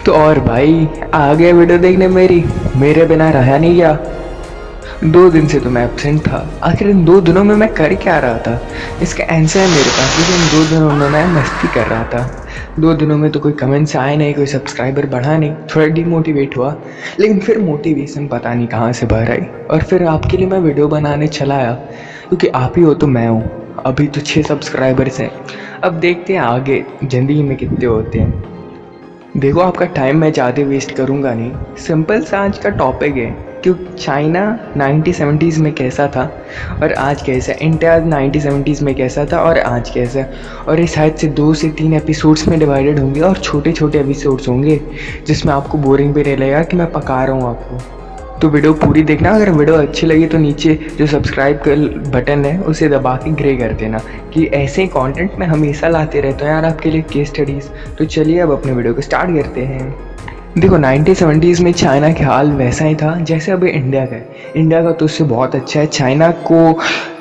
तो और भाई, आ गया वीडियो देखने मेरे बिना रहा नहीं गया। 2 दिन से तो मैं एब्सेंट था। आखिर इन 2 दिनों में मैं कर क्या रहा था, इसका आंसर है मेरे पास। लेकिन 2 दिनों में मैं मस्ती कर रहा था। 2 दिनों में तो कोई कमेंट्स आए नहीं, कोई सब्सक्राइबर बढ़ा नहीं, थोड़ा डीमोटिवेट हुआ। लेकिन फिर मोटिवेशन पता नहीं कहाँ से भर आई, और फिर आपके लिए मैं वीडियो बनाने चला आया, क्योंकि आप ही हो तो मैं हूँ। अभी तो 6 सब्सक्राइबर्स हैं, अब देखते हैं आगे ज़िंदगी में कितने होते हैं। देखो, आपका टाइम मैं ज़्यादा वेस्ट करूँगा नहीं। सिंपल सा आज का टॉपिक है कि चाइना 1970s में कैसा था और आज कैसा है। इंडिया 1970s में कैसा था और आज कैसा है। और ये शायद से 2 से 3 एपिसोड्स में डिवाइडेड होंगे, और छोटे छोटे एपिसोड्स होंगे जिसमें आपको बोरिंग भी नहीं लगेगा कि मैं पका रहा हूँ आपको। तो वीडियो पूरी देखना। अगर वीडियो अच्छी लगी तो नीचे जो सब्सक्राइब कर बटन है उसे दबा के ग्रे कर देना, कि ऐसे ही कंटेंट मैं हमेशा लाते रहता हूँ यार आपके लिए, केस स्टडीज़। तो चलिए अब अपने वीडियो को स्टार्ट करते हैं। देखो, 1970s में चाइना का हाल वैसा ही था जैसे अभी इंडिया का है। इंडिया का तो उससे बहुत अच्छा है। चाइना को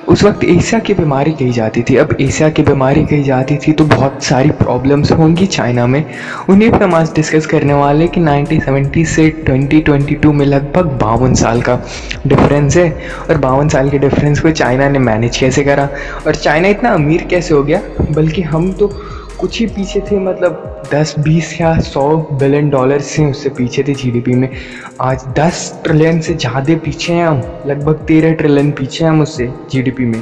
उस वक्त एशिया की बीमारी कही जाती थी। अब एशिया की बीमारी कही जाती थी तो बहुत सारी प्रॉब्लम्स होंगी चाइना में। उन्हीं पर हम आज डिस्कस करने वाले कि 1970 से 2022 में लगभग 52 साल का डिफरेंस है, और 52 साल के डिफरेंस को चाइना ने मैनेज कैसे करा, और चाइना इतना अमीर कैसे हो गया। बल्कि हम तो कुछ ही पीछे थे, मतलब 10, 20 या 100 बिलियन डॉलर से उससे पीछे थे जीडीपी में। आज 10 ट्रिलियन से ज़्यादा पीछे हैं हम, लगभग 13 ट्रिलियन पीछे हैं हम उससे जीडीपी में।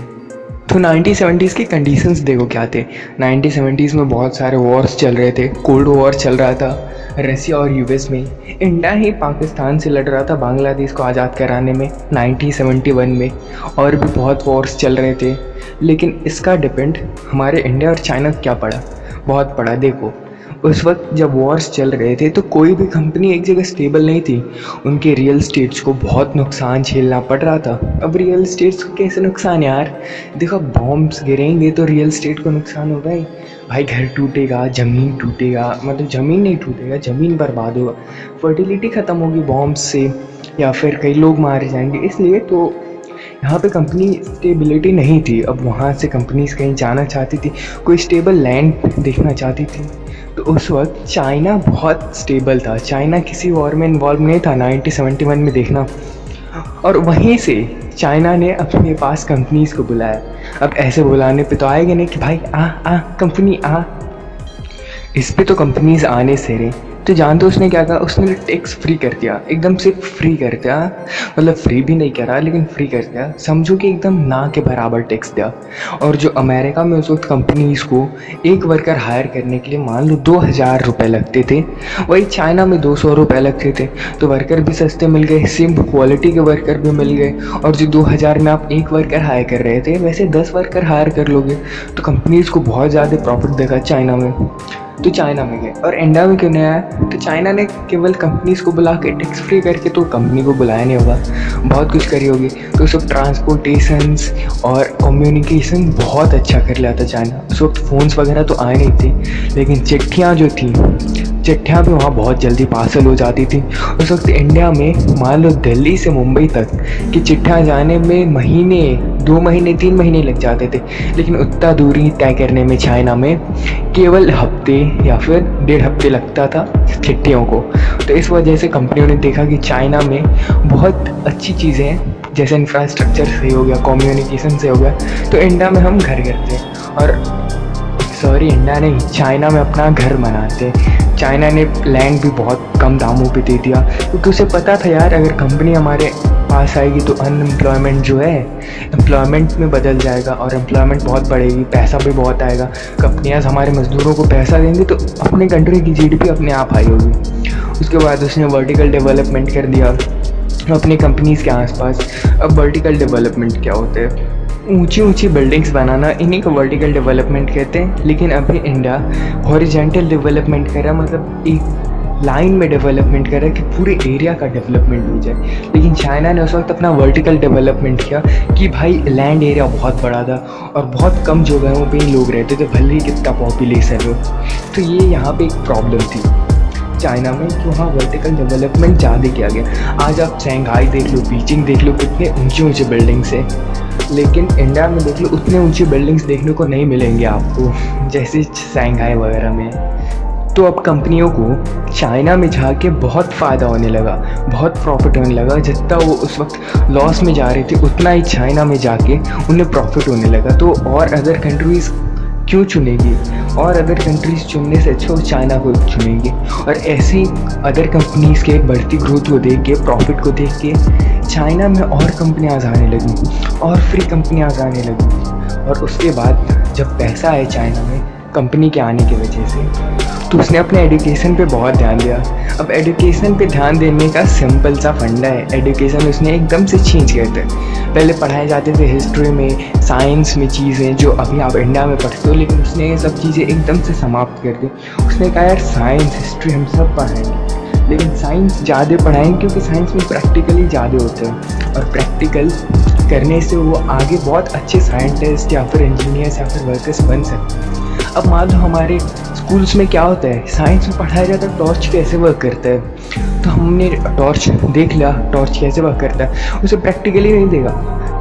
तो 1970s की कंडीशंस देखो क्या थे। 1970s में बहुत सारे वॉर्स चल रहे थे। कोल्ड वॉर चल रहा था रसिया और यूएस में। इंडिया ही पाकिस्तान से लड़ रहा था बांग्लादेश को आज़ाद कराने में 1971 में। और भी बहुत वॉर्स चल रहे थे। लेकिन इसका डिपेंड हमारे इंडिया और चाइना क्या पड़ा, बहुत पड़ा। देखो, उस वक्त जब वॉर्स चल रहे थे तो कोई भी कंपनी एक जगह स्टेबल नहीं थी। उनके रियल स्टेट्स को बहुत नुकसान झेलना पड़ रहा था। अब रियल स्टेट्स को कैसे नुकसान यार? देखो, बॉम्ब्स गिरेंगे तो रियल स्टेट को नुकसान होगा ही भाई। घर टूटेगा, ज़मीन टूटेगा, मतलब ज़मीन नहीं टूटेगा, ज़मीन बर्बाद होगा, फर्टिलिटी ख़त्म होगी बॉम्ब्स से, या फिर कई लोग मारे जाएंगे। इसलिए तो यहाँ पे कंपनी स्टेबिलिटी नहीं थी। अब वहाँ से कंपनीज कहीं जाना चाहती थी, कोई स्टेबल लैंड देखना चाहती थी। तो उस वक्त चाइना बहुत स्टेबल था। चाइना किसी वॉर में इन्वॉल्व नहीं था 1971 में, देखना। और वहीं से चाइना ने अपने पास कंपनीज को बुलाया। अब ऐसे बुलाने पे तो आएगा नहीं कि भाई आ कंपनी आ। इस पे तो कंपनीज आने से रही। तो जानते हो उसने क्या कहा? उसने टैक्स फ्री कर दिया, एकदम से फ्री कर दिया। मतलब फ्री भी नहीं करा, लेकिन फ्री कर दिया। समझो कि एकदम ना के बराबर टैक्स दिया। और जो अमेरिका में उस वक्त कंपनीज़ को एक वर्कर हायर करने के लिए मान लो 2000 रुपये लगते थे, वही चाइना में 200 रुपये लगते थे। तो वर्कर भी सस्ते मिल गए, सेम क्वालिटी के वर्कर भी मिल गए। और जो 2000 में आप एक वर्कर हायर कर रहे थे, वैसे 10 वर्कर हायर कर लोगे। तो कंपनीज़ को बहुत ज़्यादा प्रॉफिट देखा चाइना में। तो चाइना में गए। और इंडिया में क्यों नहीं आया? तो चाइना ने केवल कंपनीज़ को बुला के टैक्स फ्री करके तो कंपनी को बुलाया नहीं होगा, बहुत कुछ करी होगी। तो उस वक्त ट्रांसपोर्टेशंस और कम्युनिकेशन बहुत अच्छा कर लिया था चाइना। उस वक्त फ़ोन्स वगैरह तो आए नहीं थे, लेकिन चिट्ठियाँ जो थी, चिट्ठियाँ भी वहाँ बहुत जल्दी पार्सल हो जाती थी। उस वक्त इंडिया में मान लो दिल्ली से मुंबई तक की चिट्ठियाँ जाने में महीने, 2 महीने, 3 महीने लग जाते थे। लेकिन उतना दूरी तय करने में चाइना में केवल हफ्ते या फिर 1.5 हफ्ते लगता था चिट्ठियों को। तो इस वजह से कंपनियों ने देखा कि चाइना में बहुत अच्छी चीज़ें हैं, जैसे इंफ्रास्ट्रक्चर से हो गया, कम्युनिकेशन से हो गया, तो इंडिया में हम घर करते हैं। और सॉरी, इंडिया नहीं, चाइना में अपना घर बनाते। चाइना ने लैंड भी बहुत कम दामों पे दे दिया, क्योंकि उसे पता था यार अगर कंपनी हमारे पास आएगी तो अनएम्प्लॉयमेंट जो है एम्प्लॉयमेंट में बदल जाएगा, और एम्प्लॉयमेंट बहुत बढ़ेगी, पैसा भी बहुत आएगा। कंपनियाँ हमारे मज़दूरों को पैसा देंगी तो अपने कंट्री की जीडीपी अपने आप हाई होगी। उसके बाद उसने वर्टिकल डेवलपमेंट कर दिया अपनी कंपनीज़ के आसपास। अब वर्टिकल डेवलपमेंट क्या होते हैं? ऊंची ऊंची बिल्डिंग्स बनाना, इन्हीं को वर्टिकल डेवलपमेंट कहते हैं। लेकिन अभी इंडिया हॉरिजॉन्टल डेवलपमेंट कर रहा है, मतलब एक लाइन में डेवलपमेंट कर रहा है कि पूरे एरिया का डेवलपमेंट हो जाए। लेकिन चाइना ने उस वक्त अपना वर्टिकल डेवलपमेंट किया कि भाई लैंड एरिया बहुत बड़ा था और बहुत कम जगहों पे ही लोग रहते थे, भले ही कितना पॉपुलेशन हो। तो ये यहाँ पे एक प्रॉब्लम थी चाइना में कि वहाँ वर्टिकल डेवलपमेंट ज़्यादा किया गया। आज आप शंघाई देख लो, बीजिंग देख लो, कितने ऊंचे ऊंचे बिल्डिंग्स हैं। लेकिन इंडिया में देख लो, उतने ऊंची बिल्डिंग्स देखने को नहीं मिलेंगे आपको जैसे शंघाई वगैरह में। तो अब कंपनियों को चाइना में जाके बहुत फ़ायदा होने लगा, बहुत प्रॉफिट होने लगा। जितना वो उस वक्त लॉस में जा रहे थे उतना ही चाइना में जाके उन्हें प्रॉफिट होने लगा। तो और अदर कंट्रीज़ क्यों चुनेगी, और अदर कंट्रीज़ चुनने से अच्छा वो चाइना को चुनेंगे। और ऐसे ही अदर कंपनीज़ के बढ़ती ग्रोथ को देख के, प्रॉफिट को देख के चाइना में और कंपनियाँ आने लगी और फ्री कंपनियाँ आने लगी। और उसके बाद जब पैसा आया चाइना में कंपनी के आने की वजह से, तो उसने अपने एजुकेशन पे बहुत ध्यान दिया। अब एजुकेशन पे ध्यान देने का सिंपल सा फंडा है, एजुकेशन उसने एकदम से चेंज कर दिया। पहले पढ़ाए जाते थे हिस्ट्री में, साइंस में चीज़ें जो अभी आप इंडिया में पढ़ते हो, लेकिन उसने ये सब चीज़ें एकदम से समाप्त कर दी। उसने कहा यार साइंस हिस्ट्री हम सब पढ़ाएंगे, लेकिन साइंस ज़्यादा पढ़ाएंगे क्योंकि साइंस में प्रैक्टिकली ज़्यादा होते हैं, और प्रैक्टिकल करने से वो आगे बहुत अच्छे साइंटिस्ट या फिर इंजीनियर्स या फिर वर्कर्स बन सकते हैं। अब मान लो हमारे स्कूल्स में क्या होता है, साइंस में पढ़ाया जाता है टॉर्च कैसे वर्क करता है, तो हमने टॉर्च देख लिया, टॉर्च कैसे वर्क करता है, उसे प्रैक्टिकली नहीं देगा।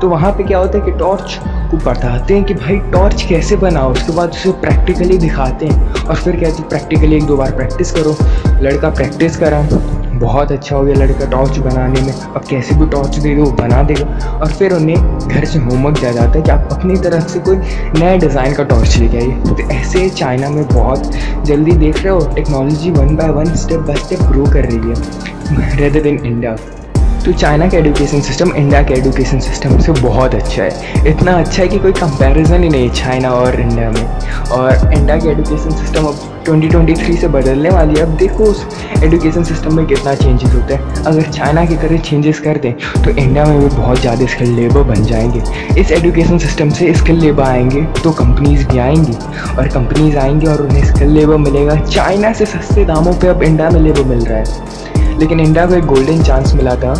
तो वहाँ पे क्या होता है कि टॉर्च को बताते हैं कि भाई टॉर्च कैसे बनाओ, उसके बाद उसे प्रैक्टिकली दिखाते हैं, और फिर कहते हैं प्रैक्टिकली 1-2 बार प्रैक्टिस करो। लड़का प्रैक्टिस करा, बहुत अच्छा हो गया लड़का टॉर्च बनाने में, अब कैसे भी टॉर्च दे दो वो बना देगा। और फिर उन्हें घर से होमवर्क दिया जाता है कि आप अपनी तरफ से कोई नया डिज़ाइन का टॉर्च लेके आइए। तो ऐसे चाइना में बहुत जल्दी देख रहे हो technology 1 by 1 step by step grow कर रही है रेदर देन इंडिया। तो चाइना का एजुकेशन सिस्टम इंडिया के एजुकेशन सिस्टम से बहुत अच्छा है, इतना अच्छा है कि कोई कंपैरिजन ही नहीं है चाइना और इंडिया में। और इंडिया के एजुकेशन सिस्टम अब 2023 से बदलने वाली है। अब देखो उस एजुकेशन सिस्टम में कितना चेंजेस होता है। अगर चाइना की तरह चेंजेस कर दें तो इंडिया में भी बहुत ज़्यादा स्किल लेबर बन जाएंगे। इस एजुकेशन सिस्टम से स्किल लेबर आएंगे तो कंपनीज़ भी आएंगी, और कंपनीज़ आएंगी और उन्हें स्किल लेबर मिलेगा। चाइना से सस्ते दामों पर अब इंडिया में लेबर मिल रहा है। लेकिन इंडिया को एक गोल्डन चांस मिला था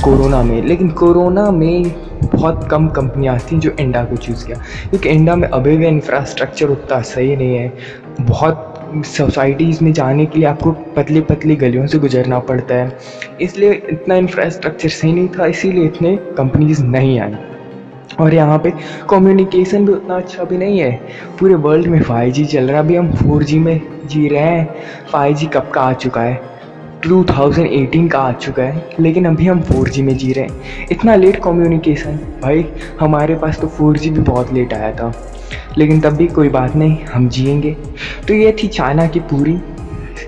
कोरोना में, लेकिन कोरोना में बहुत कम कंपनियाँ थी जो इंडिया को चूज़ किया, क्योंकि इंडिया में अभी भी इंफ्रास्ट्रक्चर उतना सही नहीं है। बहुत सोसाइटीज़ में जाने के लिए आपको पतली पतली गलियों से गुजरना पड़ता है, इसलिए इतना इंफ्रास्ट्रक्चर सही नहीं था, इसीलिए इतने कंपनीज़ नहीं आई। और यहाँ पे कम्युनिकेशन भी उतना अच्छा भी नहीं है। पूरे वर्ल्ड में 5G चल रहा है, अभी हम 4G में जी रहे हैं। 5G कब का आ चुका है, 2018 का आ चुका है, लेकिन अभी हम 4G में जी रहे हैं। इतना लेट कम्युनिकेशन, भाई हमारे पास तो 4G भी बहुत लेट आया था, लेकिन तब भी कोई बात नहीं, हम जिएंगे। तो ये थी चाइना की पूरी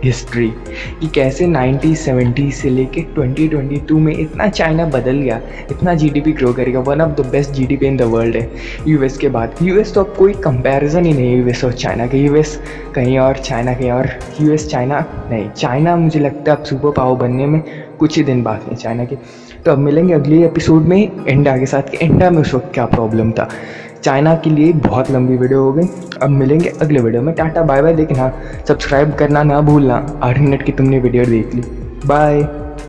हिस्ट्री कि कैसे 1970 से लेके 2022 में इतना चाइना बदल गया, इतना जीडीपी ग्रो करेगा। 1 of the best GDP in the world है यूएस के बाद। यूएस तो अब कोई कंपैरिजन ही नहीं है यूएस और चाइना के। यूएस कहीं और, चाइना कहीं और, यूएस चाइना नहीं। चाइना मुझे लगता है अब सुपर पावर बनने में कुछ ही दिन बाकी है चाइना के। तो अब मिलेंगे अगले एपिसोड में इंडिया के साथ कि इंडिया में उस वक्त क्या प्रॉब्लम था। चाइना के लिए बहुत लंबी वीडियो हो गई, अब मिलेंगे अगले वीडियो में। Tata bye bye. लेकिन हाँ, सब्सक्राइब करना ना भूलना। 8 मिनट की तुमने वीडियो देख ली, बाय।